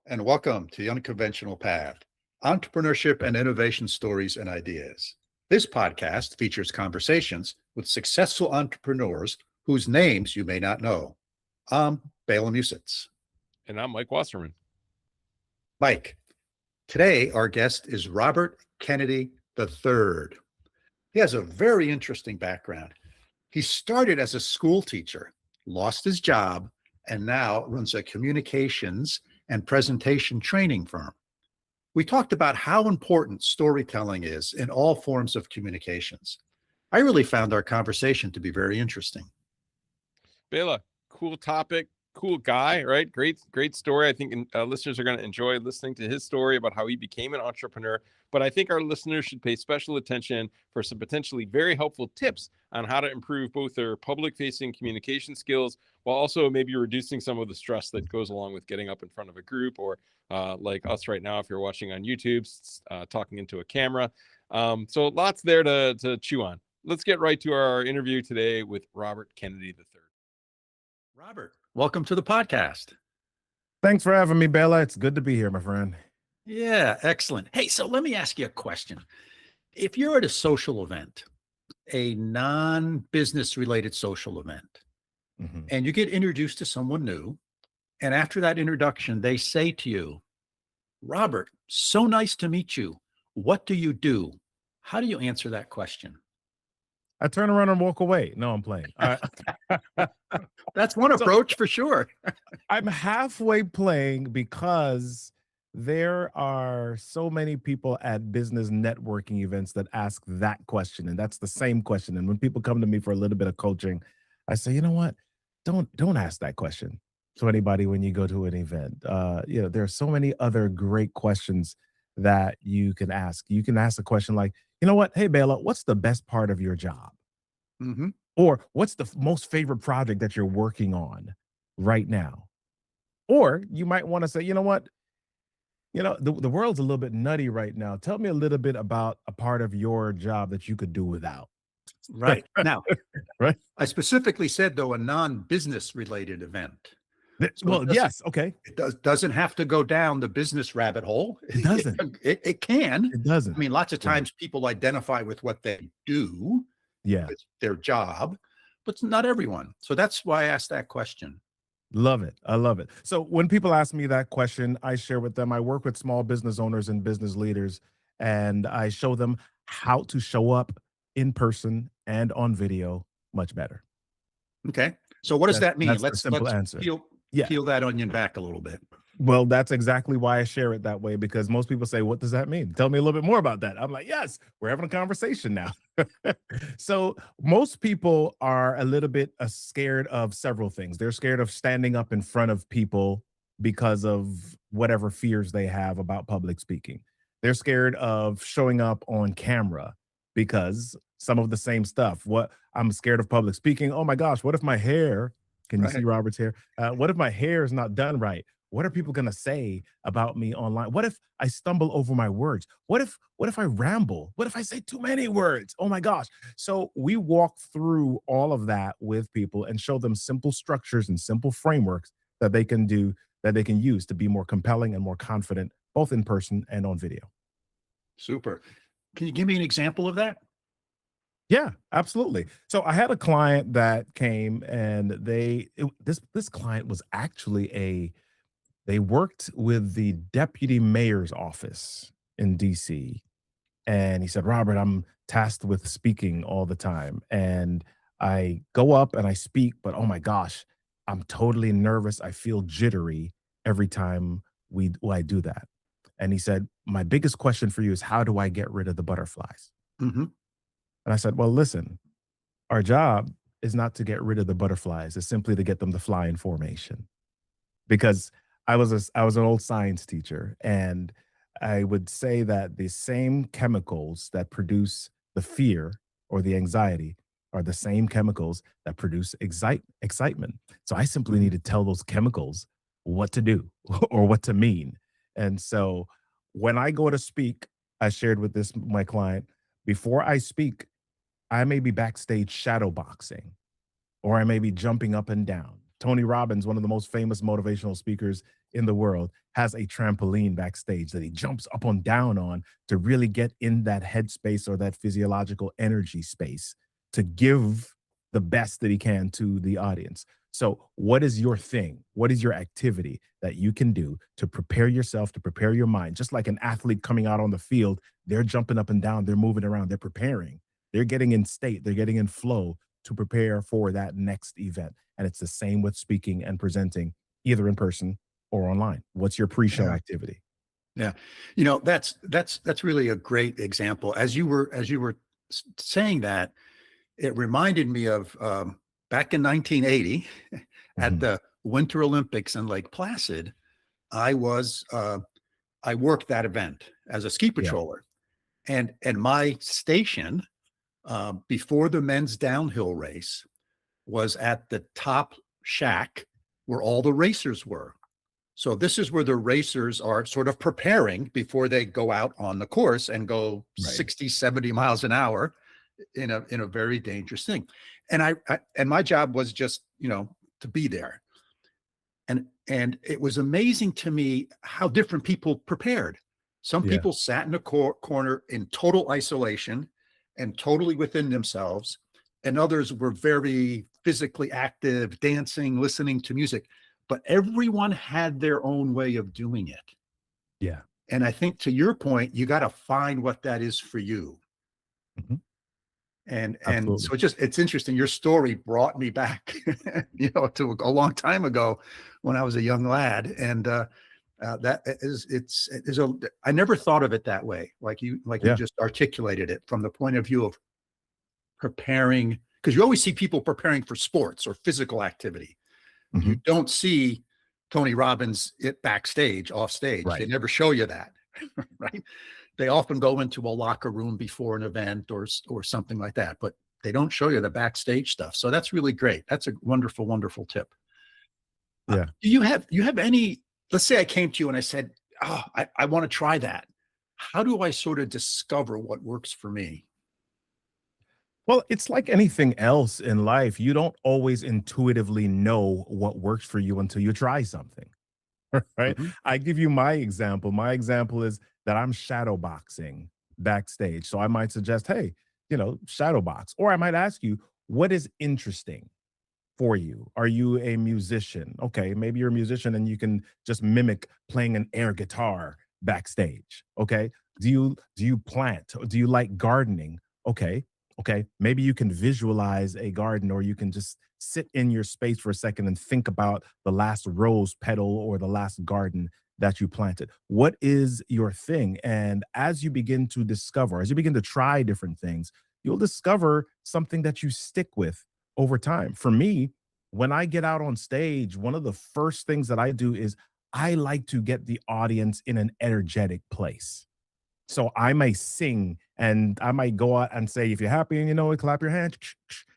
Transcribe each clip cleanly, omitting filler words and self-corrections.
and welcome to the Unconventional Path, Entrepreneurship and Innovation Stories and Ideas. This podcast features conversations with successful entrepreneurs whose names you may not know. I'm Bela Musits. And I'm Mike Wasserman. Mike, today our guest is Robert Kennedy III. He has a very interesting background. He started as a school teacher, lost his job, and now runs a communications and presentation training firm. We talked about how important storytelling is in all forms of communications. I really found our conversation to be very interesting. Bela, cool topic, cool guy, right? Great story. I think listeners are going to enjoy listening to his story about how he became an entrepreneur. But I think our listeners should pay special attention for some potentially very helpful tips on how to improve both their public-facing communication skills while also maybe reducing some of the stress that goes along with getting up in front of a group or like us right now, if you're watching on YouTube, talking into a camera. So lots there to chew on. Let's get right to our interview today with Robert Kennedy III. Robert, welcome to the podcast. Thanks for having me, Bela. It's good to be here, my friend. Yeah, excellent. Hey, so let me ask you a question. If you're at a social event, a non-business related social event, and you get introduced to someone new, and after that introduction, they say to you, Robert, so nice to meet you. What do you do? How do you answer that question? I turn around and walk away. No, I'm playing. That's one approach for sure. I'm halfway playing because there are so many people at business networking events that ask that question, and that's the same question. And when people come to me for a little bit of coaching, I say, you know what? Don't ask that question to anybody when you go to an event. There are so many other great questions that you can ask. You can ask a question like, you know what? Hey, Bela, what's the best part of your job? Mm-hmm. Or what's the most favorite project that you're working on right now? Or you might want to say, you know what? The world's a little bit nutty right now. Tell me a little bit about a part of your job that you could do without. Right. Now, Right. I specifically said, though, a non-business related event. So Well, yes. Okay. It doesn't have to go down the business rabbit hole. It doesn't. It can. It doesn't. I mean, lots of Yeah. times people identify with what they do, Yeah. with their job, but not everyone. So that's why I asked that question. Love it. I love it. So when people ask me that question, I share with them. I work with small business owners and business leaders, and I show them how to show up in person and on video much better. Okay. So what does that mean? That's the Let's simple answer. peel Yeah. peel that onion back a little bit. Well, that's exactly why I share it that way, because most people say, what does that mean? Tell me a little bit more about that. I'm like, yes, we're having a conversation now. So most people are a little bit scared of several things. They're scared of standing up in front of people because of whatever fears they have about public speaking. They're scared of showing up on camera because some of the same stuff. What I'm scared of public speaking. Oh my gosh, what if my hair, can you Right. see Robert's hair? What if my hair is not done right? What are people going to say about me online? What if I stumble over my words? What if I ramble? What if I say too many words? Oh my gosh. So we walk through all of that with people and show them simple structures and simple frameworks that they can do, that they can use to be more compelling and more confident, both in person and on video. Super. Can you give me an example of that? Yeah, absolutely. So I had a client that came, and this client was actually they worked with the deputy mayor's office in DC. And he said, Robert, I'm tasked with speaking all the time. And I go up and I speak, but oh my gosh, I'm totally nervous. I feel jittery every time I do that. And he said, my biggest question for you is, how do I get rid of the butterflies? Mm-hmm. And I said, well, listen, our job is not to get rid of the butterflies. It's simply to get them to fly in formation. Because I was an old science teacher, and I would say that the same chemicals that produce the fear or the anxiety are the same chemicals that produce excitement. So I simply need to tell those chemicals what to do or what to mean. And so when I go to speak, I shared with my client, before I speak, I may be backstage shadow boxing, or I may be jumping up and down. Tony Robbins, one of the most famous motivational speakers in the world, has a trampoline backstage that he jumps up and down on to really get in that headspace or that physiological energy space to give the best that he can to the audience. So, what is your thing? What is your activity that you can do to prepare yourself, to prepare your mind? Just like an athlete coming out on the field, they're jumping up and down, they're moving around, they're preparing, they're getting in state, they're getting in flow to prepare for that next event. And it's the same with speaking and presenting, either in person or online. What's your pre-show activity? Yeah. That's really a great example. As you were saying that, it reminded me of back in 1980 at the Winter Olympics in Lake Placid. I worked that event as a ski patroller, and my station before the men's downhill race was at the top shack where all the racers were. So this is where the racers are sort of preparing before they go out on the course and go 60, 70 miles an hour in a very dangerous thing. And and my job was just, to be there. And it was amazing to me how different people prepared. Some people sat in a corner in total isolation and totally within themselves. And others were very physically active, dancing, listening to music. But everyone had their own way of doing it. Yeah. And I think, to your point, you got to find what that is for you. Mhm. And Absolutely. so it's interesting. Your story brought me back, to a long time ago when I was a young lad. And I never thought of it that way. Like you just articulated it from the point of view of preparing, because you always see people preparing for sports or physical activity. You don't see Tony Robbins backstage, off stage. Right. They never show you that, right? They often go into a locker room before an event or something like that, but they don't show you the backstage stuff. So that's really great. That's a wonderful, wonderful tip. Yeah. Do you have any, let's say I came to you and I said, I want to try that. How do I sort of discover what works for me? Well, it's like anything else in life. You don't always intuitively know what works for you until you try something, right? Mhm. I give you my example. My example is that I'm shadow boxing backstage. So I might suggest, hey, shadow box. Or I might ask you, what is interesting for you? Are you a musician? Okay, maybe you're a musician and you can just mimic playing an air guitar backstage. Okay. Do you plant? Do you like gardening? Okay, maybe you can visualize a garden, or you can just sit in your space for a second and think about the last rose petal or the last garden that you planted. What is your thing? And as you begin to try different things, you'll discover something that you stick with over time. For me, when I get out on stage, one of the first things that I do is I like to get the audience in an energetic place. So I may sing and I might go out and say, if you're happy and you know it, clap your hands.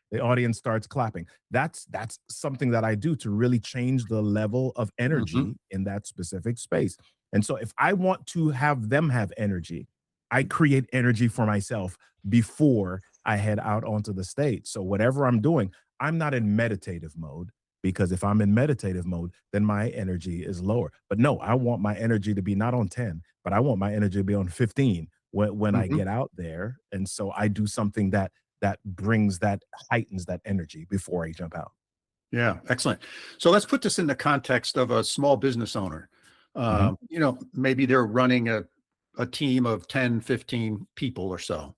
The audience starts clapping. That's something that I do to really change the level of energy in that specific space. And so if I want to have them have energy, I create energy for myself before I head out onto the stage. So whatever I'm doing, I'm not in meditative mode, because if I'm in meditative mode, then my energy is lower. But no, I want my energy to be not on 10, but I want my energy to be on 15 when I get out there. And so I do something that heightens that energy before I jump out. Yeah, excellent. So let's put this in the context of a small business owner. Mhm. Maybe they're running a team of 10, 15 people or so,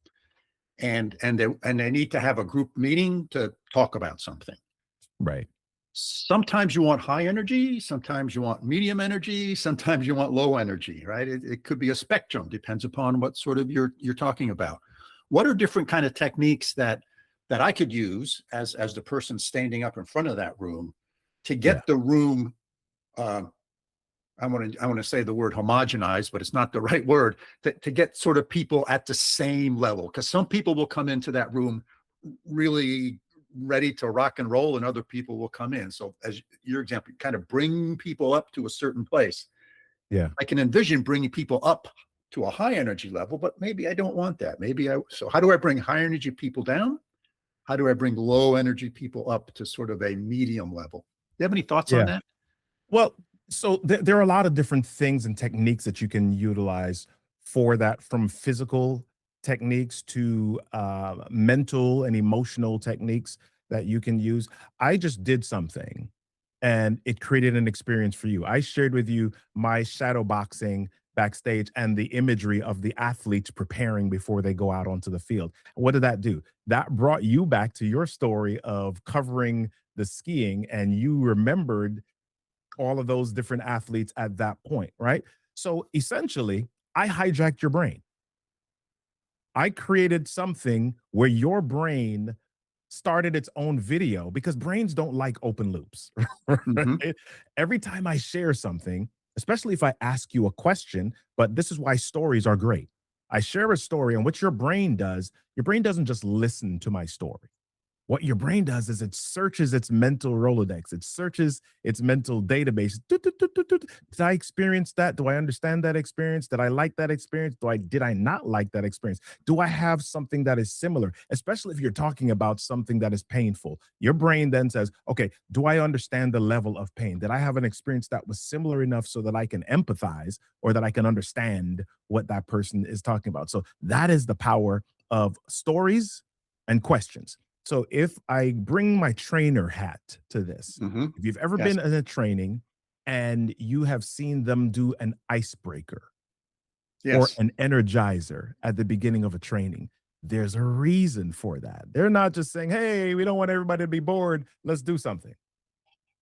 and they need to have a group meeting to talk about something. Right. Sometimes you want high energy, sometimes you want medium energy, sometimes you want low energy, right? It could be a spectrum, depends upon what sort of you're talking about. What are different kind of techniques that I could use as the person standing up in front of that room to get the room, I want to say the word homogenized, but it's not the right word, to get sort of people at the same level? Because some people will come into that room really ready to rock and roll, and other people will come in. So as your example, kind of bring people up to a certain place. Yeah. I can envision bringing people up to a high energy level, but maybe I don't want that. So how do I bring high energy people down? How do I bring low energy people up to sort of a medium level? you have any thoughts on Yeah. that? Well, so there are a lot of different things and techniques that you can utilize for that, from physical techniques to mental and emotional techniques that you can use. I just did something and it created an experience for you. I shared with you my shadow boxing backstage and the imagery of the athletes preparing before they go out onto the field. What did that do? That brought you back to your story of covering the skiing, and you remembered all of those different athletes at that point, right? So essentially, I hijacked your brain. I created something where your brain started its own video, because brains don't like open loops. Mhm. Right? Every time I share something, especially if I ask you a question, but this is why stories are great. I share a story, and what your brain does, your brain doesn't just listen to my story. What your brain does is it searches its mental Rolodex. It searches its mental database. Doot, doot, doot, doot, doot. Did I experience that? Do I understand that experience? Did I like that experience? Did I not like that experience? Do I have something that is similar? Especially if you're talking about something that is painful. Your brain then says, okay, do I understand the level of pain? Did I have an experience that was similar enough so that I can empathize, or that I can understand what that person is talking about? So that is the power of stories and questions. So if I bring my trainer hat to this, Mhm. if you've ever Yes. been in a training and you have seen them do an icebreaker or Yes. an energizer at the beginning of a training, there's a reason for that. They're not just saying, hey, we don't want everybody to be bored, let's do something.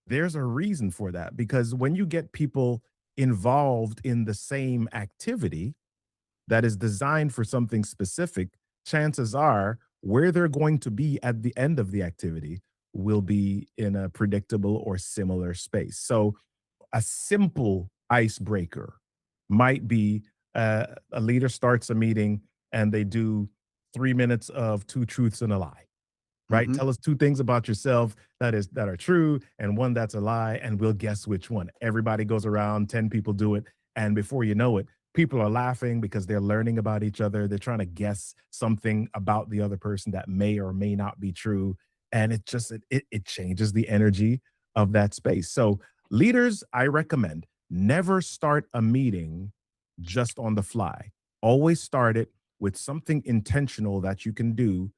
There's a reason for that, because when you get people involved in the same activity that is designed for something specific, chances are where they're going to be at the end of the activity will be in a predictable or similar space. So a simple icebreaker might be, a leader starts a meeting and they do 3 minutes of two truths and a lie, right? Mhm. Tell us two things about yourself that are true and one that's a lie, and we'll guess which one. Everybody goes around, 10 people do it, and before you know it, people are laughing because they're learning about each other. They're trying to guess something about the other person that may or may not be true, and it changes the energy of that space. So leaders, I recommend, never start a meeting just on the fly. Always start it with something intentional that you can do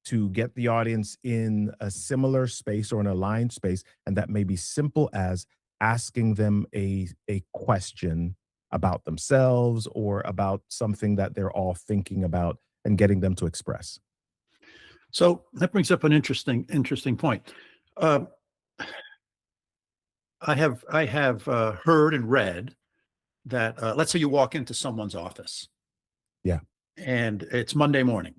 to get the audience in a similar space or an aligned space. And that may be simple as asking them a question about themselves or about something that they're all thinking about, and getting them to express. So that brings up an interesting point. Uh, I have heard and read that, let's say you walk into someone's office Yeah. and it's Monday morning,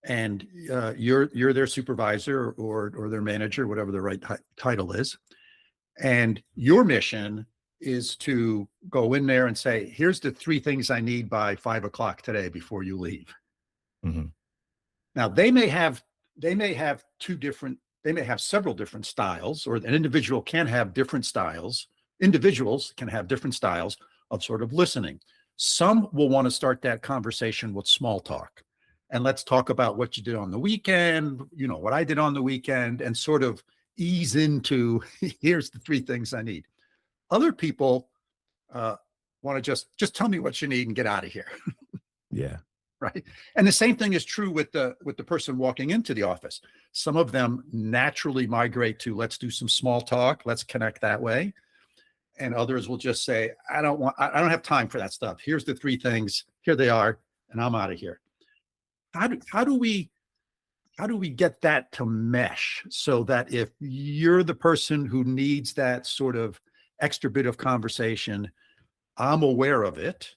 and you're their supervisor or their manager, whatever the right title is, and your mission is to go in there and say, "Here's the three things I need by 5 o'clock today before you leave." Mhm. Now they may have two different they may have several different styles, or an individual can have different styles. Individuals can have different styles of sort of listening. Some will want to start that conversation with small talk. And let's talk about what you did on the weekend, what I did on the weekend, and sort of ease into here's the three things I need. Other people uh, want to just tell me what you need and get out of here. Yeah. Right. And the same thing is true with the person walking into the office. Some of them naturally migrate to, let's do some small talk, let's connect that way. And others will just say, I don't have time for that stuff. Here's the three things, here they are, and I'm out of here. How do we get that to mesh so that if you're the person who needs that sort of extra bit of conversation, I'm aware of it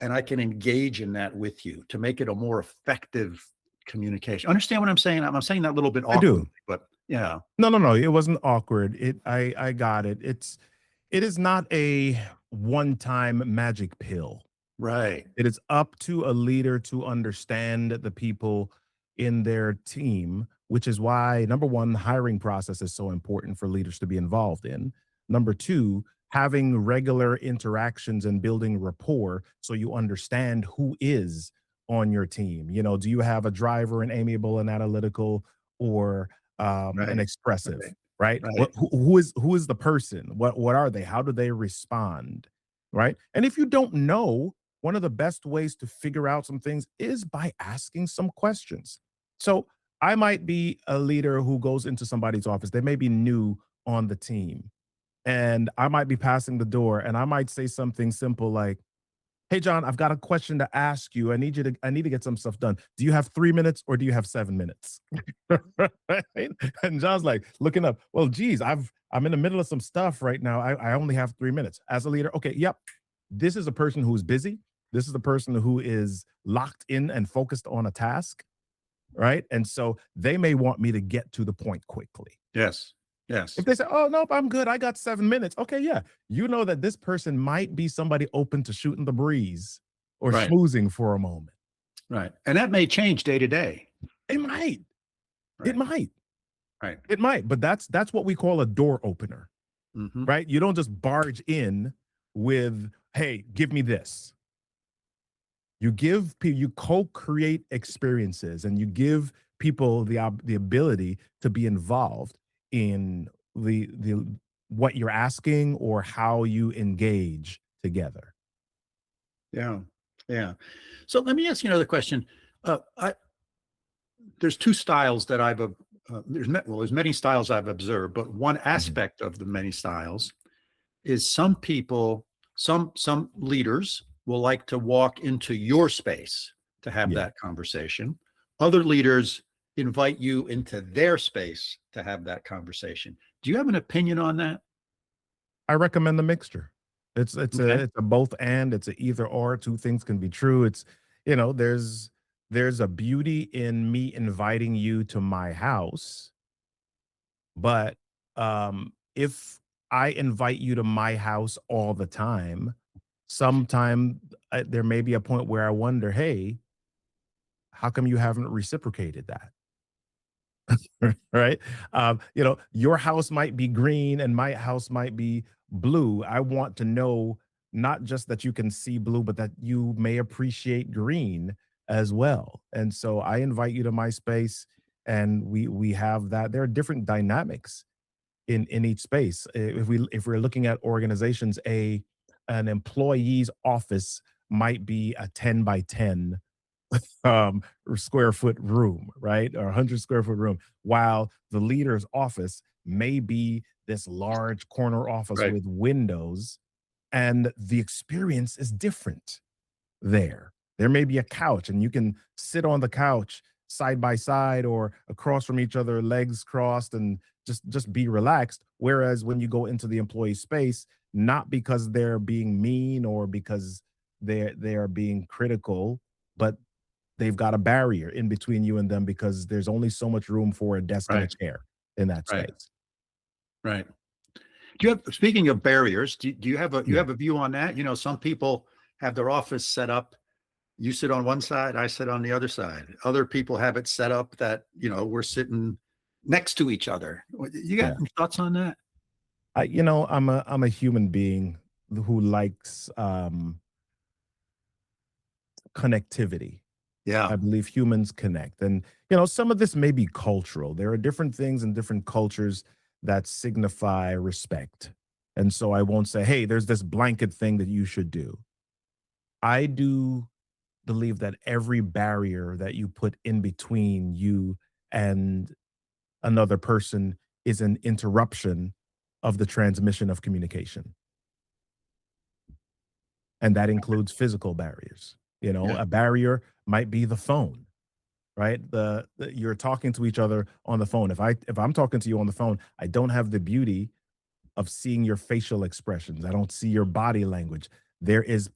and I can engage in that with you to make it a more effective communication. Understand what I'm saying? I'm saying that a little bit I awkwardly, do. but yeah. No, no, no. It wasn't awkward. I got it. It is not a one-time magic pill. Right. It is up to a leader to understand the people in their team, which is why, number one, the hiring process is so important for leaders to be involved in. Number two, having regular interactions and building rapport so you understand who is on your team. Do you have a driver, an amiable and analytical, or an Right. expressive? Right. right? Right. Who is the person? What are they? How do they respond? Right. And if you don't know, one of the best ways to figure out some things is by asking some questions. So I might be a leader who goes into somebody's office. They may be new on the team, and I might be passing the door, and I might say something simple like, "Hey, John, I've got a question to ask you. I need to get some stuff done. Do you have 3 minutes or do you have 7 minutes?" Right? And John's like looking up. Well, geez, I'm in the middle of some stuff right now. I only have 3 minutes. As a leader, okay, yep. This is a person who's busy. This is a person who is locked in and focused on a task, right? And so they may want me to get to the point quickly. Yes. Yes. If they say, "Oh, nope, I'm good. I got 7 minutes." Okay, yeah. You know that this person might be somebody open to shooting the breeze or Right. schmoozing for a moment. Right. And that may change day to day. It might. It Right. might. Right. It might. But that's what we call a door opener, Mhm. right? You don't just barge in with, "Hey, give me this." You give people, you co-create experiences, and you give people the ability to be involved in the what you're asking or how you engage together. Yeah. Yeah. So let me ask you another question. I There's two styles that there's many styles I've observed, but one Mhm. aspect of the many styles is some people, some leaders will like to walk into your space to have Yeah. that conversation. Other leaders invite you into their space to have that conversation. Do you have an opinion on that? I recommend the mixture. Okay. It's a both and, it's a either or, two things can be true. It's, there's a beauty in me inviting you to my house, but if I invite you to my house all the time, sometime there may be a point where I wonder, hey, how come you haven't reciprocated that? Right? Your house might be green and my house might be blue. I want to know not just that you can see blue, but that you may appreciate green as well. And so I invite you to my space, and we have that. There are different dynamics in each space. If we're looking at organizations, an employee's office might be a 10 by 10 square foot room, right? Or 100 square foot room, while the leader's office may be this large corner office Right. with windows, and the experience is different there. There may be a couch, and you can sit on the couch side by side or across from each other, legs crossed, and just be relaxed. Whereas when you go into the employee space, not because they're being mean or because they are being critical, but they've got a barrier in between you and them because there's only so much room for a desk and a Right. chair in that Right. space. Right. Do you have, speaking of barriers, do you have Yeah. a view on that? Some people have their office set up. You sit on one side, I sit on the other side. Other people have it set up that, we're sitting next to each other. You got Yeah. any thoughts on that? I'm a human being who likes connectivity. Yeah. I believe humans connect. And, some of this may be cultural. There are different things in different cultures that signify respect. And so I won't say, hey, there's this blanket thing that you should do. I do believe that every barrier that you put in between you and another person is an interruption of the transmission of communication. And that includes physical barriers. Yeah. A barrier might be the phone, right? You're talking to each other on the phone. If I'm talking to you on the phone, I don't have the beauty of seeing your facial expressions. I don't see your body language. There's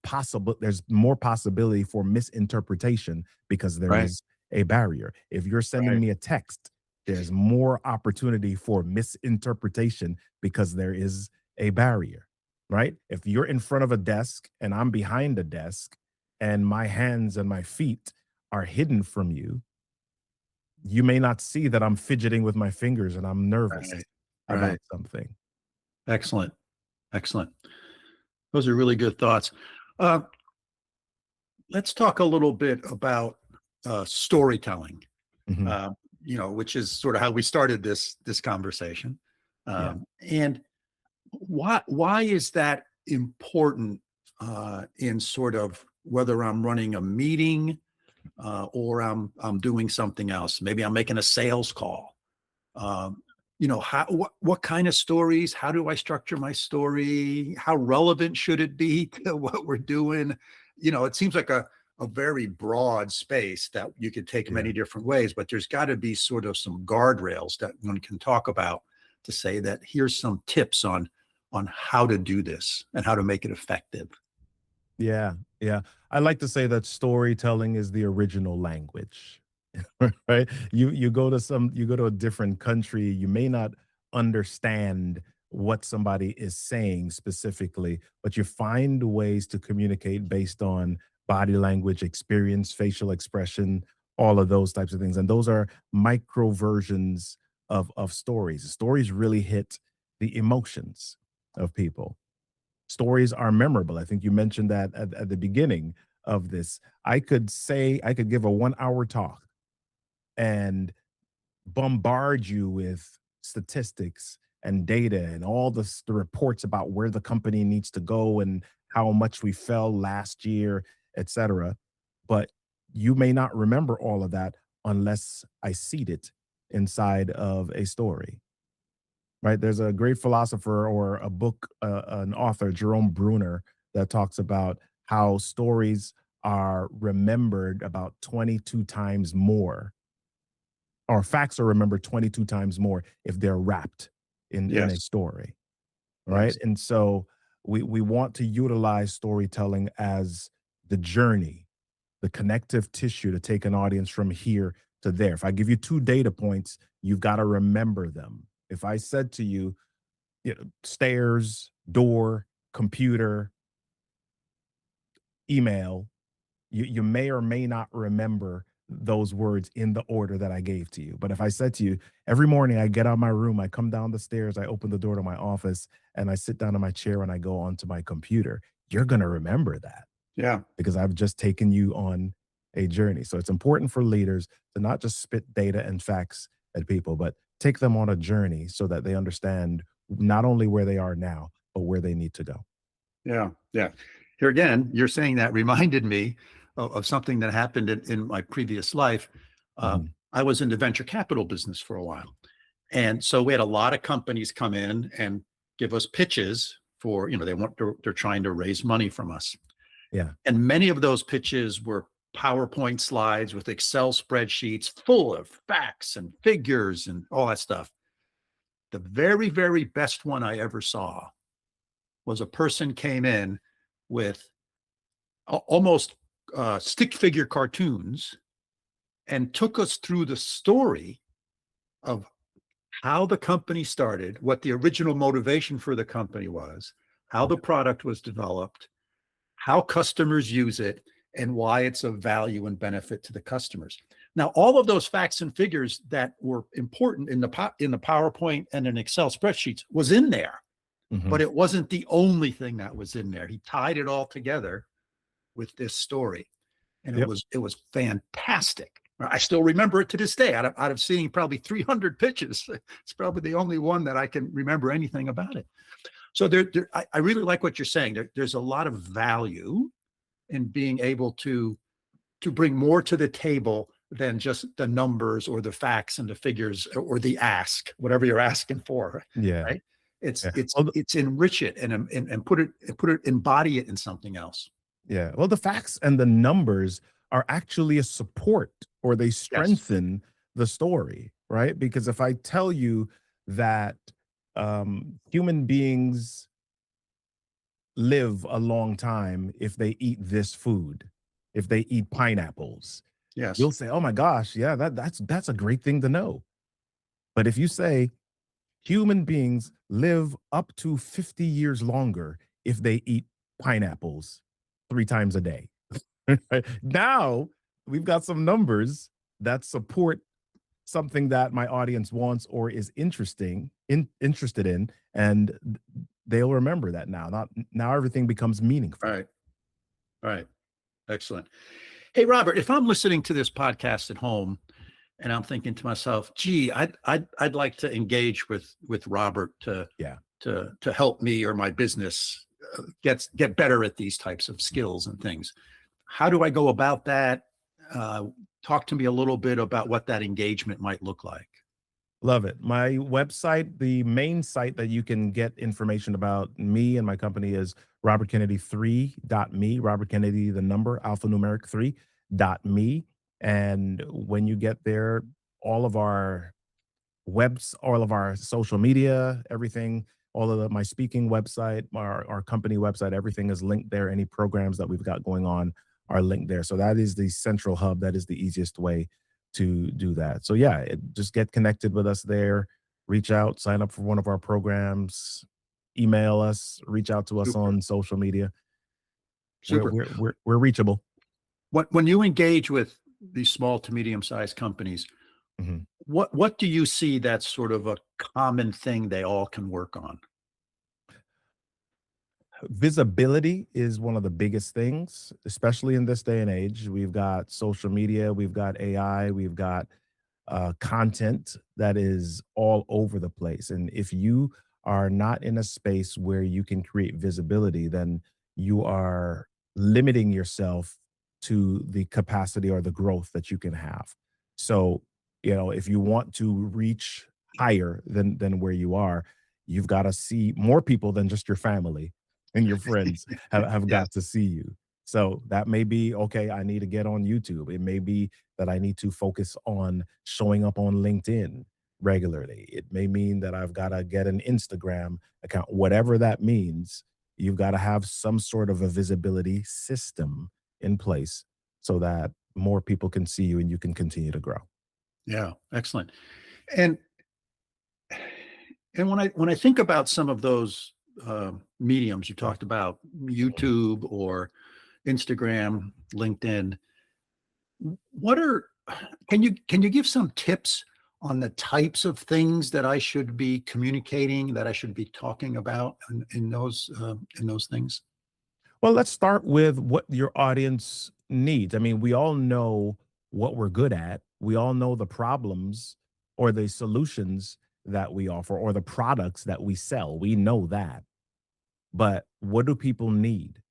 more possibility for misinterpretation because there Right. is a barrier. If you're sending Right. me a text, there's more opportunity for misinterpretation because there is a barrier, right? If you're in front of a desk and I'm behind a desk and my hands and my feet are hidden from you, you may not see that I'm fidgeting with my fingers and I'm nervous Right. about Right. something. Excellent. Excellent. Those are really good thoughts. Uh, let's talk a little bit about storytelling. Mhm. Which is sort of how we started this conversation. Yeah. And why is that important in sort of whether I'm running a meeting or I'm doing something else? Maybe I'm making a sales call. What kind of stories? How do I structure my story? How relevant should it be to what we're doing? It seems like a very broad space that you could take Yeah. many different ways, but there's got to be sort of some guardrails that one can talk about to say that here's some tips on how to do this and how to make it effective. Yeah. Yeah. I like to say that storytelling is the original language. Right? You go to a different country, you may not understand what somebody is saying specifically, but you find ways to communicate based on body language, experience, facial expression, all of those types of things. And those are micro versions of stories. Stories really hit the emotions of people. Stories are memorable. I think you mentioned that at the beginning of this. I could give a 1 hour talk and bombard you with statistics and data and all the reports about where the company needs to go and how much we fell last year, et cetera. But you may not remember all of that unless I seed it inside of a story, right? There's a great philosopher or a book, an author, Jerome Bruner, that talks about how stories are remembered about 22 times more, or facts are remembered 22 times more if they're wrapped in a Yes. story, right? Yes. And so we want to utilize storytelling as the journey, the connective tissue to take an audience from here to there. If I give you 2 data points, you've got to remember them. If I said to you, stairs, door, computer, email, you may or may not remember those words in the order that I gave to you. But if I said to you, every morning I get out of my room, I come down the stairs, I open the door to my office, and I sit down in my chair and I go onto my computer, you're going to remember that Yeah. because I've just taken you on a journey. So it's important for leaders to not just spit data and facts at people, but take them on a journey so that they understand not only where they are now, but where they need to go. Yeah. Yeah. Here again, you're saying that reminded me of something that happened in my previous life. Mhm. I was in the venture capital business for a while. And so we had a lot of companies come in and give us pitches for, they're trying to raise money from us. Yeah. And many of those pitches were PowerPoint slides with Excel spreadsheets full of facts and figures and all that stuff. The very, very best one I ever saw was a person came in with almost stick figure cartoons and took us through the story of how the company started, what the original motivation for the company was, how the product was developed, how customers use it, and why it's of value and benefit to the customers. Now, all of those facts and figures that were important in the PowerPoint and in Excel spreadsheets was in there, Mhm. but it wasn't the only thing that was in there. He tied it all together with this story, and Yep. it was fantastic. I still remember it to this day. Out of seeing probably 300 pitches, it's probably the only one that I can remember anything about it. So I really like what you're saying. There's a lot of value in being able to bring more to the table than just the numbers or the facts and the figures or the ask, whatever you're asking for, Yeah. right? It's Yeah. it's Well, it's enrich it and put it embody it in something else. yeah. Well, the facts and the numbers are actually a support, or they Yes. strengthen the story, right? Because if I tell you that human beings live a long time if they eat this food, if they eat pineapples, Yes. you'll say, "Oh my gosh, yeah, that's a great thing to know." But if you say human beings live up to 50 years longer if they eat pineapples 3 times a day. Right? Now we've got some numbers that support something that my audience wants or is interested in, and they'll remember that now. Not now everything becomes All meaningful. right. All right. Excellent. Hey, Robert, if I'm listening to this podcast at home and I'm thinking to myself, gee, I'd like to engage with Robert Yeah. to help me or my business get better at these types of skills and things. How do I go about that? Talk to me a little bit about what that engagement might look like. Love it. My website, the main site that you can get information about me and my company is robertkennedy3.me, Robert Kennedy, the number, alphanumeric 3.me. And when you get there, all of our all of our social media, everything, all of my speaking website, our company website, everything is linked there. Any programs that we've got going on are linked there. So that is the central hub. That is the easiest way to do that. So yeah, just get connected with us there, reach out, sign up for one of our programs, email us, reach out to us Super, on social media. We're super. we're we're, we're reachable. When you engage with these small to medium sized companies, Mhm. what do you see that's sort of a common thing they all can work on? Visibility is one of the biggest things, especially in this day and age. We've got social media, we've got AI, we've got content that is all over the place. And if you are not in a space where you can create visibility, then you are limiting yourself to the capacity or the growth that you can have. So, if you want to reach higher than where you are, you've got to see more people than just your family and your friends have Yes, got to see you. So that may be okay. I need to get on YouTube. It may be that I need to focus on showing up on LinkedIn regularly. It may mean that I've got to get an Instagram account, whatever that means. You've got to have some sort of a visibility system in place so that more people can see you and you can continue to grow. yeah, excellent. And when I think about some of those mediums you talked about, YouTube or Instagram, LinkedIn, what are can you give some tips on the types of things that I should be communicating, that I should be talking about in those things? Well, let's start with what your audience needs. I mean, we all know what we're good at. We all know the problems or the solutions that we offer or the products that we sell. We know that. But what do people need?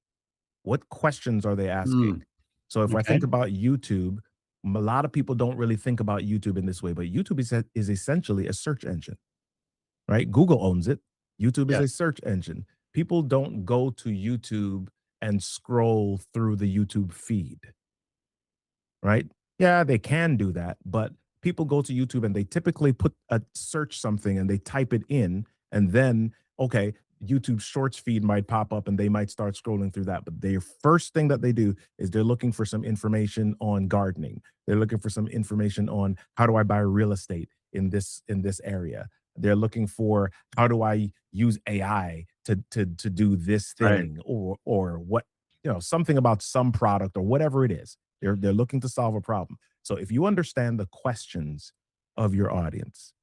What questions are they asking? Mm, So if I okay. think about YouTube, a lot of people don't really think about YouTube in this way, but YouTube is essentially a search engine, right? Google owns it. YouTube is a Yes. search engine. People don't go to YouTube and scroll through the YouTube feed, right? Yeah, they can do that, but people go to YouTube and they typically put a search something and they type it in, and then okay, YouTube Shorts feed might pop up and they might start scrolling through that. But their first thing that they do is they're looking for some information on gardening. They're looking for some information on how do I buy real estate in this area. They're looking for how do I use AI to do this Right. thing or what something about some product or whatever it is. They're looking to solve a problem. So if you understand the questions of your audience,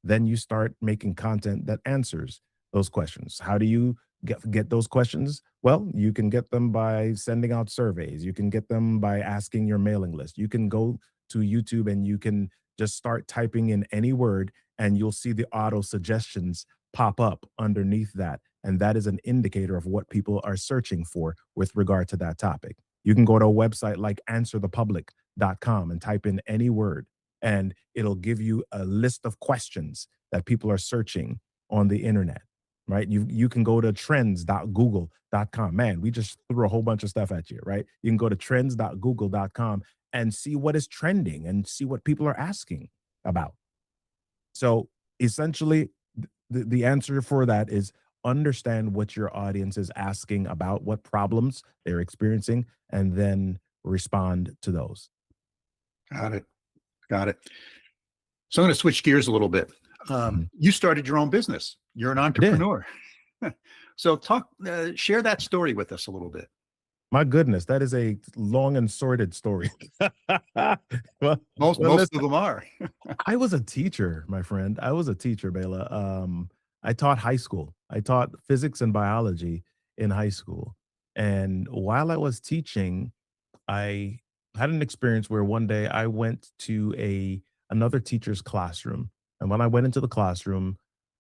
then you start making content that answers those questions. How do you get those questions? Well, you can get them by sending out surveys. You can get them by asking your mailing list. You can go to YouTube and you can just start typing in any word and you'll see the auto suggestions pop up underneath that. And that is an indicator of what people are searching for with regard to that topic. You can go to a website like answerthepublic.com and type in any word, and it'll give you a list of questions that people are searching on the internet, right? You can go to trends.google.com. Man, we just threw a whole bunch of stuff at you, right? You can go to trends.google.com and see what is trending and see what people are asking about. So essentially, the answer for that is understand what your audience is asking about, what problems they're experiencing, and then respond to those. Got it. Got it. So I'm going to switch gears a little bit. Mhm. You started your own business. You're an I did. entrepreneur. So share that story with us a little bit. My goodness, that is a long and sordid story. well, well, Most of listen, them are. I was a teacher, my friend. I was a teacher, Bela. I taught high school. I taught physics and biology in high school. And while I was teaching, I had an experience where one day I went to a another teacher's classroom. And when I went into the classroom,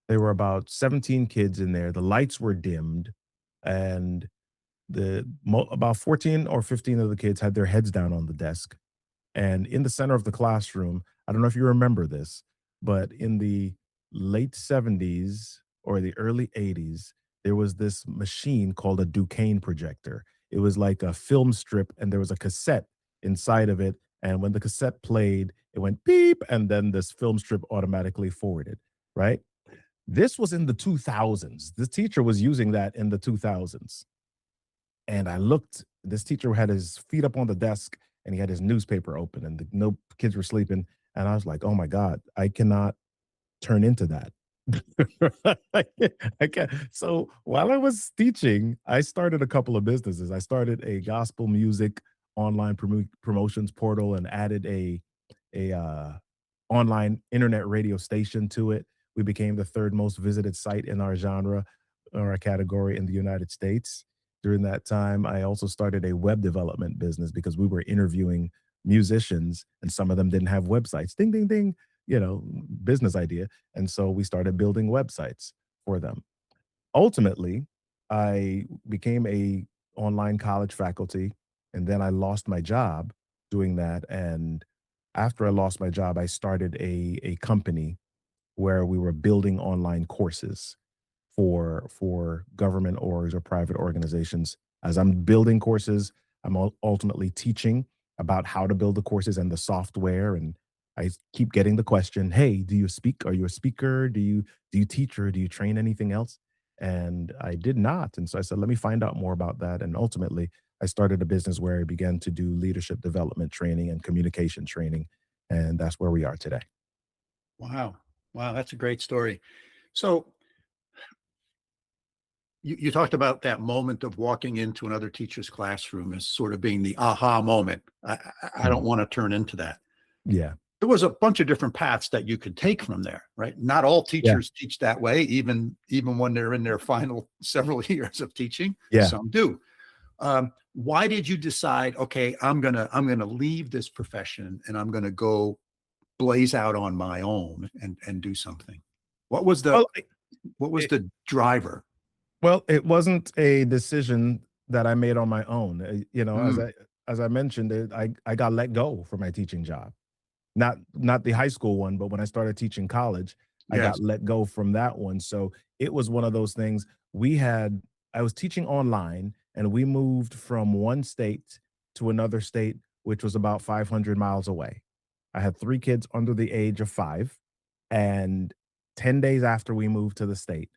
there were about 17 kids in there. The lights were dimmed, and about 14 or 15 of the kids had their heads down on the desk. And in the center of the classroom, I don't know if you remember this, but in the late 70s or the early 80s, there was this machine called a Duquesne projector. It was like a film strip, and there was a cassette inside of it. And when the cassette played, it went beep, and then this film strip automatically forwarded, right? This was in the 2000s. This teacher was using that in the 2000s. And I looked, this teacher had his feet up on the desk, and he had his newspaper open, and no kids were sleeping. And I was like, oh my God, I cannot turn into that. I can't. So while I was teaching, I started a couple of businesses. I started a gospel music online promotions portal and added a online internet radio station to it. We became the third most visited site in our genre or our category in the United States. During that time, I also started a web development business because we were interviewing musicians, and some of them didn't have websites. Ding, ding, ding, business idea. And so we started building websites for them. Ultimately, I became a online college faculty, and then I lost my job doing that. And after I lost my job, I started a company where we were building online courses for government orgs or private organizations. As I'm building courses, I'm ultimately teaching about how to build the courses and the software. And I keep getting the question, "Hey, do you speak? Are you a speaker? Do you teach, or do you train anything else?" And I did not. And so I said, "Let me find out more about that." And ultimately, I started a business where I began to do leadership development training and communication training, and that's where we are today. Wow. Wow, that's a great story. So you talked about that moment of walking into another teacher's classroom as sort of being the aha moment. I don't Mhm. want to turn into that. Yeah. There was a bunch of different paths that you could take from there, right? Not all Yeah. teachers teach that way, even when they're in their final several years of teaching. Yeah. Some do. Why did you decide, okay, I'm gonna leave this profession and I'm gonna go blaze out on my own and do something? What was the Well, what was it, the driver? well, it wasn't a decision that I made on my own. Mm, As I mentioned, I got let go from my teaching job. Not the high school one, but when I started teaching college, I yes. got let go from that one. So it was one of those things. We had I was teaching online, and we moved from one state to another state, which was about 500 miles away. I had 3 kids under the age of 5, and 10 days after we moved to the state,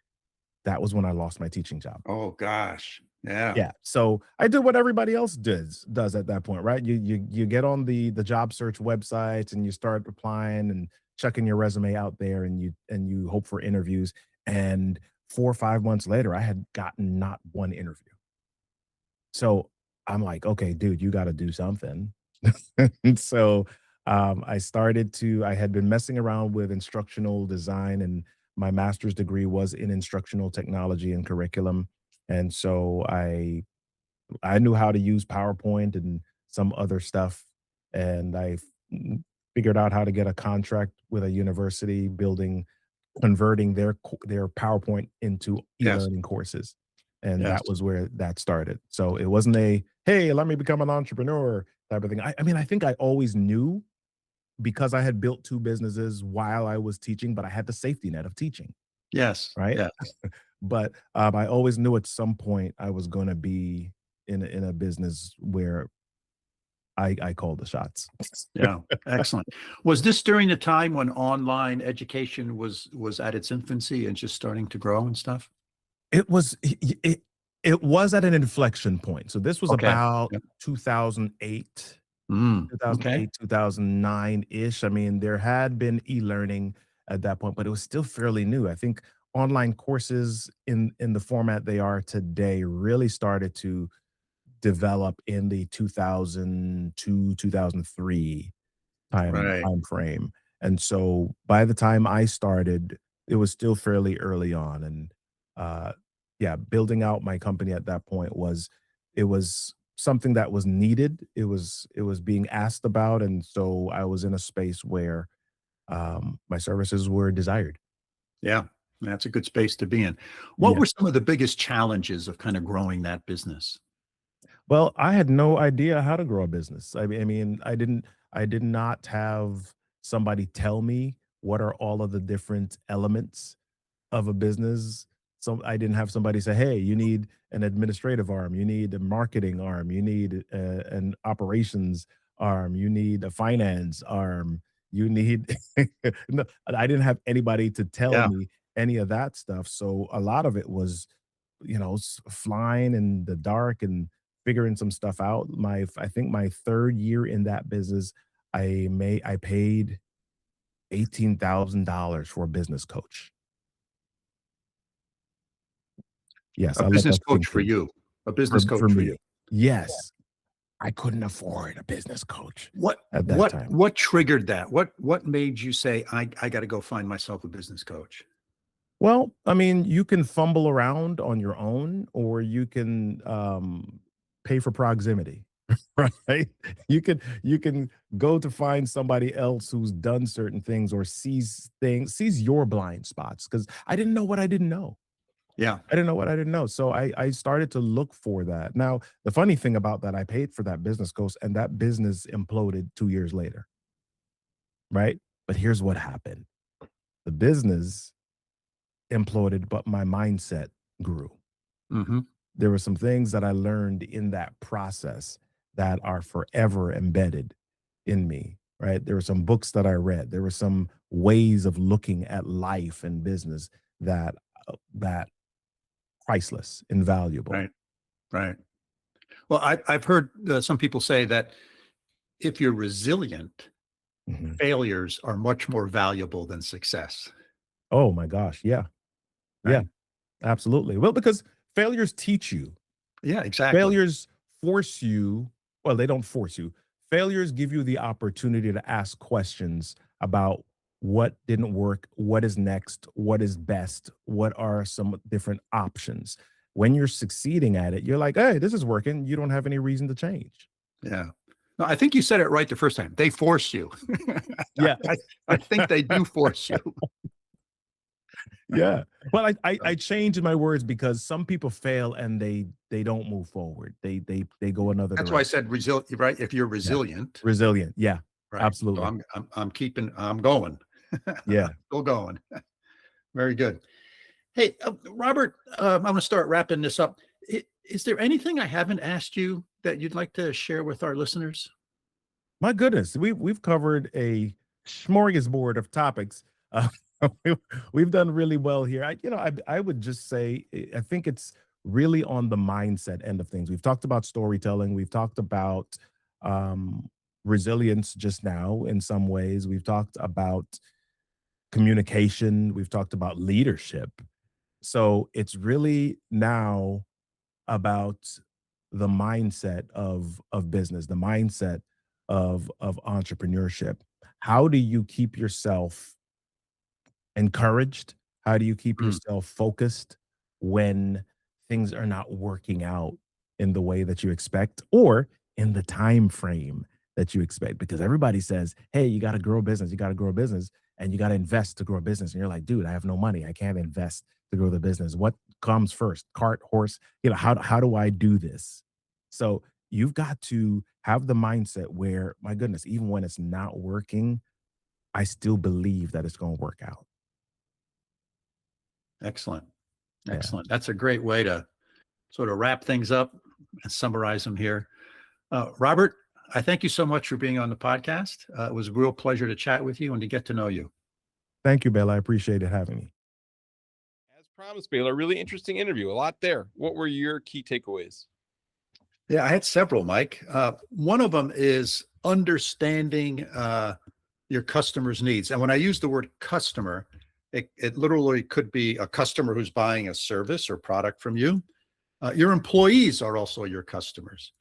that was when I lost my teaching job. Oh gosh. Yeah. Yeah, so I did what everybody else does at that point, right? You get on the job search websites, and you start applying and checking your resume out there, and you hope for interviews. And 4 or 5 months later, I had gotten not one interview. So I'm like, okay, dude, you got to do something. And so I had been messing around with instructional design, and my master's degree was in instructional technology and curriculum. And so I knew how to use PowerPoint and some other stuff, and figured out how to get a contract with a university converting their PowerPoint into Yes. e-learning courses, and Yes. that was where that started. So it wasn't a, "Hey, let me become an entrepreneur," type of thing. I mean, I think I always knew because I had built 2 businesses while I was teaching, but I had the safety net of teaching, Yes. right? Yeah. But, I always knew at some point I was gonna be in a business where I call the shots. Yeah. Excellent. Was this during the time when online education was at its infancy and just starting to grow and stuff? It was it was at an inflection point. So this was Okay. about Yep. 2008, Okay. 2009-ish. I mean, there had been e-learning at that point, but it was still fairly new. I think online courses in the format they are today really started to develop in the 2002, 2003 Right. time frame. And so by the time I started, it was still fairly early on. And uh yeah, building out my company at that point was something that was needed. It was being asked about. And so I was in a space where my services were desired. Yeah, that's a good space to be in. What Yeah. were some of the biggest challenges of kind of growing that business? Well, I had no idea how to grow a business. I mean, I did not have somebody tell me what are all of the different elements of a business. So I didn't have somebody say, "Hey, you need an administrative arm, you need a marketing arm, you need an operations arm, you need a finance arm, you need." No, I didn't have anybody to tell Yeah. me any of that stuff. So a lot of it was, flying in the dark and figuring some stuff out. I think my third year in that business, I paid $18,000 for a business coach. Yes, A I let business that coach sink for in. you. A For business for coach for you. me. Yes, I couldn't afford a business coach What at that what time. what triggered that? What made you say, I got to go find myself a business coach? Well, I mean, you can fumble around on your own, or you can, pay for proximity, right? You can go to find somebody else who's done certain things or sees your blind spots. Because I didn't know what I didn't know. Yeah. I didn't know what I didn't know. So I started to look for that. Now, the funny thing about that, I paid for that business coach and that business imploded 2 years later, right? But here's what happened. The business imploded, but my mindset grew. Hmm. There were some things that I learned in that process that are forever embedded in me, right? There were some books that I read. There were some ways of looking at life and business that priceless, invaluable. Right. Right. Well, I've heard some people say that if you're resilient, Mhm. failures are much more valuable than success. Oh my gosh, yeah. Yeah, Right. absolutely. Well, because failures teach you. Yeah, exactly. Failures force you, well, they don't force you. Failures give you the opportunity to ask questions about what didn't work, what is next, what is best, what are some different options. When you're succeeding at it, you're like, "Hey, this is working." You don't have any reason to change. Yeah. No, I think you said it right the first time. They force you. Yeah. I, I think they do force you. Yeah. Well, I changed my words because some people fail and they don't move forward. They go another That's why I direction. said resilient, right? If you're Yeah. resilient, Resilient. Yeah. right. So Absolutely. I'm going. Yeah. Still going. Very good. Hey, Robert, I'm going to start wrapping this up. Is there anything I haven't asked you that you'd like to share with our listeners? My goodness, we've covered a smorgasbord of topics. Uh, we- we've done really well here. I would just say I think it's really on the mindset end of things. We've talked about storytelling. We've talked about um, resilience just now. In some ways, we've talked about communication. We've talked about leadership. So it's really now about the mindset of business, the mindset of entrepreneurship. How do you keep yourself encouraged? How do you keep Mm, yourself focused when things are not working out in the way that you expect or in the time frame that you expect? Because everybody says, "Hey, you got to grow a business. You got to grow a business, and you got to invest to grow a business." And you're like, "Dude, I have no money. I can't invest to grow the business. What comes first? Cart, horse? How do I do this?" So you've got to have the mindset where, my goodness, even when it's not working, I still believe that it's going to work out. excellent. Yeah. Excellent. That's a great way to sort of wrap things up and summarize them here. Robert, I thank you so much for being on the podcast. It was a real pleasure to chat with you and to get to know you. Thank you, Bella. I appreciate it having me. As promised, Baylor, really interesting interview. A lot there. What were your key takeaways? Yeah, I had several, Mike. One of them is understanding your customer's needs. And when I use the word customer, it literally could be a customer who's buying a service or product from you. Your employees are also your customers.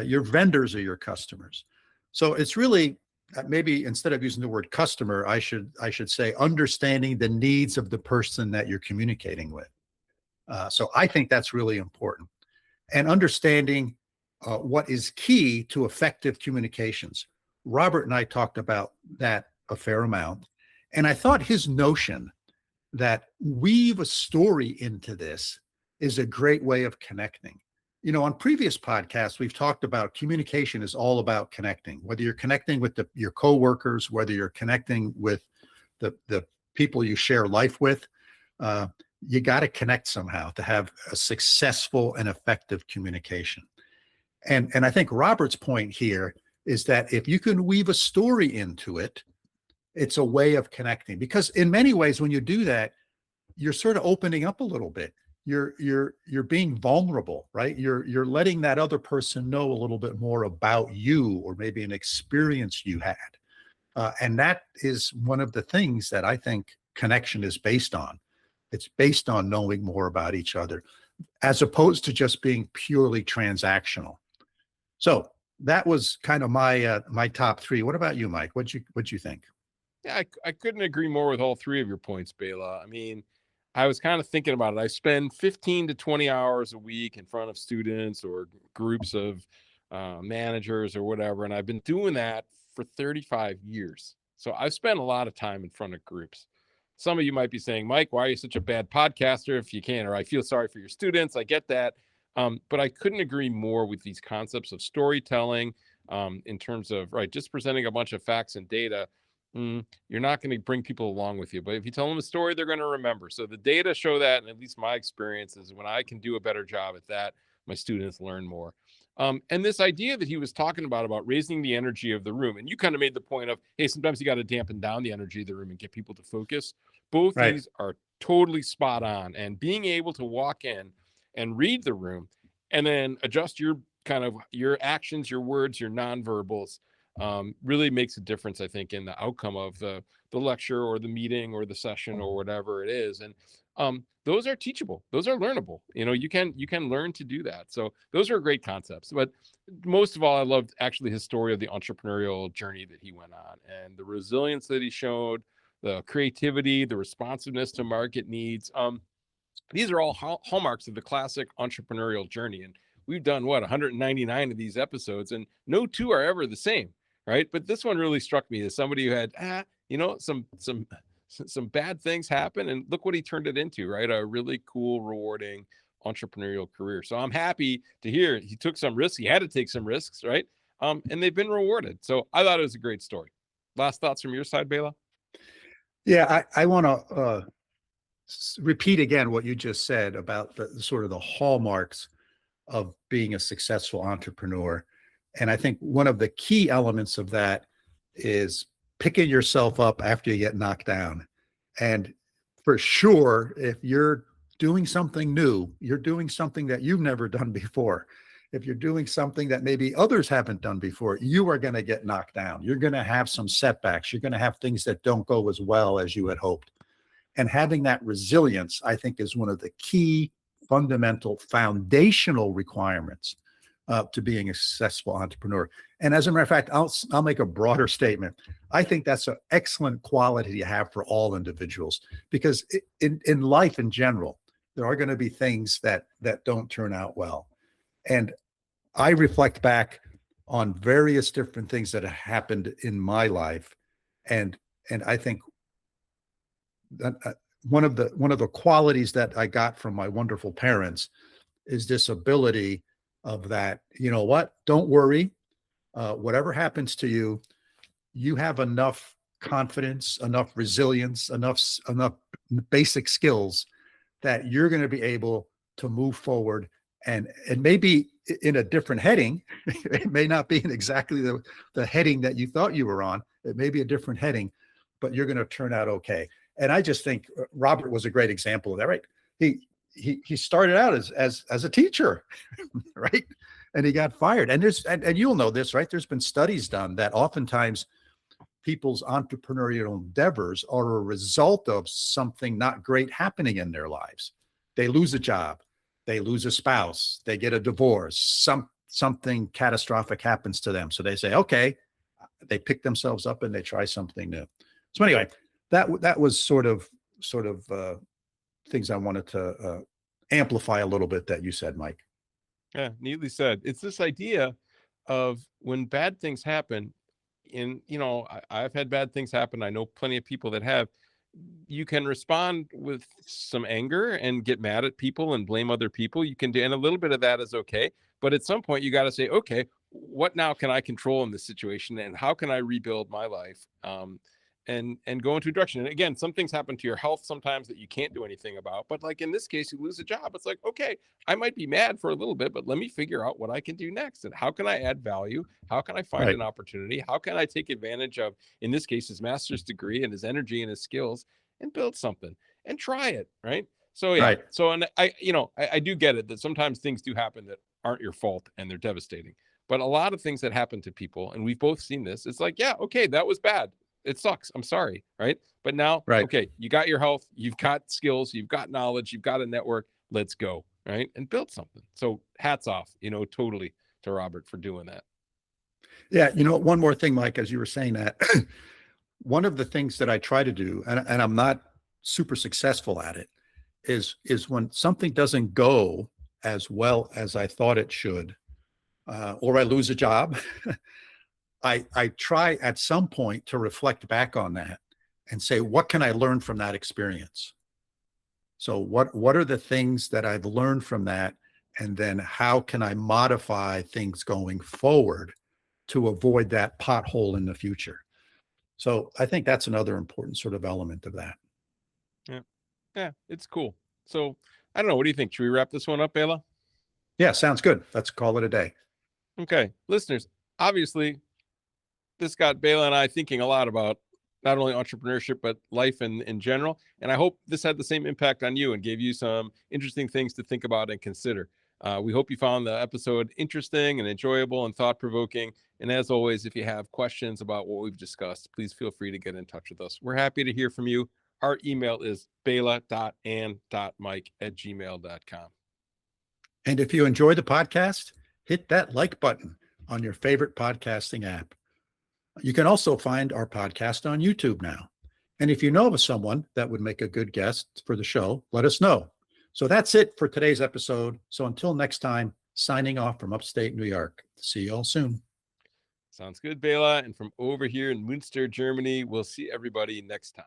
Your vendors are your customers. So it's really maybe instead of using the word customer, I should say understanding the needs of the person that you're communicating with. So I think that's really important, and understanding what is key to effective communications. Robert and I talked about that a fair amount. And I thought his notion that weave a story into this is a great way of connecting. You know, on previous podcasts, we've talked about communication is all about connecting, whether you're connecting with your coworkers, whether you're connecting with the people you share life with. You got to connect somehow to have a successful and effective communication. And I think Robert's point here is that if you can weave a story into it, it's a way of connecting, because in many ways, when you do that, you're sort of opening up a little bit. You're being vulnerable, right? You're letting that other person know a little bit more about you, or maybe an experience you had. And that is one of the things that I think connection is based on. It's based on knowing more about each other, as opposed to just being purely transactional. So that was kind of my top three. What about you, Mike? What'd you think? Yeah, I couldn't agree more with all three of your points, Bela. I mean, I was kind of thinking about it. I spend 15 to 20 hours a week in front of students or groups of managers or whatever. And I've been doing that for 35 years. So I've spent a lot of time in front of groups. Some of you might be saying, Mike, why are you such a bad podcaster if you can? Or I feel sorry for your students. I get that. But I couldn't agree more with these concepts of storytelling in terms of, right, just presenting a bunch of facts and data. You're not going to bring people along with you, but if you tell them a story, they're going to remember. So the data show that, and at least my experience is when I can do a better job at that, my students learn more. And this idea that he was talking about raising the energy of the room, and you kind of made the point of, hey, sometimes you got to dampen down the energy of the room and get people to focus. Both Right. these are totally spot on. And being able to walk in and read the room and then adjust your actions, your words, your nonverbals, really makes a difference, I think, in the outcome of the lecture or the meeting or the session or whatever it is. And those are teachable. Those are learnable. You know, you can learn to do that. So those are great concepts. But most of all, I loved actually his story of the entrepreneurial journey that he went on and the resilience that he showed, the creativity, the responsiveness to market needs. These are all hallmarks of the classic entrepreneurial journey. And we've done 199 of these episodes, and no two are ever the same, right? But this one really struck me as somebody who had, some bad things happen, and look what he turned it into, right? A really cool, rewarding entrepreneurial career. So I'm happy to hear he took some risks. He had to take some risks, right? And they've been rewarded. So I thought it was a great story. Last thoughts from your side, Bela? Yeah, I want to repeat again what you just said about the sort of the hallmarks of being a successful entrepreneur. And I think one of the key elements of that is picking yourself up after you get knocked down. And for sure, if you're doing something new, you're doing something that you've never done before. If you're doing something that maybe others haven't done before, you are going to get knocked down. You're going to have some setbacks. You're going to have things that don't go as well as you had hoped. And having that resilience, I think, is one of the key fundamental foundational requirements to being a successful entrepreneur. And as a matter of fact, I'll make a broader statement. I think that's an excellent quality to have for all individuals, because in life in general, there are going to be things that don't turn out well. And I reflect back on various different things that have happened in my life, and I think that one of the qualities that I got from my wonderful parents is this ability of that, you know what, don't worry, whatever happens to you, you have enough confidence, enough resilience, enough basic skills that you're going to be able to move forward, and maybe in a different heading. It may not be in exactly the heading that you thought you were on. It may be a different heading, but you're going to turn out okay. And I just think Robert was a great example of that, right? He started out as a teacher, right? And he got fired. And and you'll know this, right? There's been studies done that oftentimes people's entrepreneurial endeavors are a result of something not great happening in their lives. They lose a job, they lose a spouse, they get a divorce, something catastrophic happens to them. So they say, okay, they pick themselves up and they try something new. So anyway, that was sort of things I wanted to amplify a little bit that you said, Mike. Yeah, neatly said. It's this idea of when bad things happen, and I've had bad things happen. I know plenty of people that have. You can respond with some anger and get mad at people and blame other people. You can do, and a little bit of that is okay. But at some point, you got to say, okay, what now can I control in this situation, and how can I rebuild my life? And go into a direction. And again, some things happen to your health sometimes that you can't do anything about. But like in this case, you lose a job. It's like, okay, I might be mad for a little bit, but let me figure out what I can do next. And how can I add value? How can I find Right. an opportunity? How can I take advantage of, in this case, his master's degree and his energy and his skills and build something and try it. Right. So, yeah. Right. So, and I do get it that sometimes things do happen that aren't your fault and they're devastating. But a lot of things that happen to people, and we've both seen this, it's like, yeah, okay, that was bad. It sucks. I'm sorry. Right. But now, Right. okay, you got your health, you've got skills, you've got knowledge, you've got a network. Let's go. Right. And build something. So hats off, totally to Robert for doing that. Yeah. One more thing, Mike, as you were saying that, one of the things that I try to do, and I'm not super successful at it, is when something doesn't go as well as I thought it should, or I lose a job, I try at some point to reflect back on that and say, what can I learn from that experience? So what are the things that I've learned from that? And then how can I modify things going forward to avoid that pothole in the future? So I think that's another important sort of element of that. Yeah. Yeah. It's cool. So I don't know. What do you think? Should we wrap this one up, Bela? Yeah, sounds good. Let's call it a day. Okay. Listeners, obviously, this got Bela and I thinking a lot about not only entrepreneurship, but life in general. And I hope this had the same impact on you and gave you some interesting things to think about and consider. We hope you found the episode interesting and enjoyable and thought-provoking. And as always, if you have questions about what we've discussed, please feel free to get in touch with us. We're happy to hear from you. Our email is bela.and.mike@gmail.com. And if you enjoy the podcast, hit that like button on your favorite podcasting app. You can also find our podcast on YouTube now. And if you know of someone that would make a good guest for the show, let us know. So that's it for today's episode. So until next time, signing off from upstate New York. See you all soon. Sounds good, Bela. And from over here in Münster, Germany, we'll see everybody next time.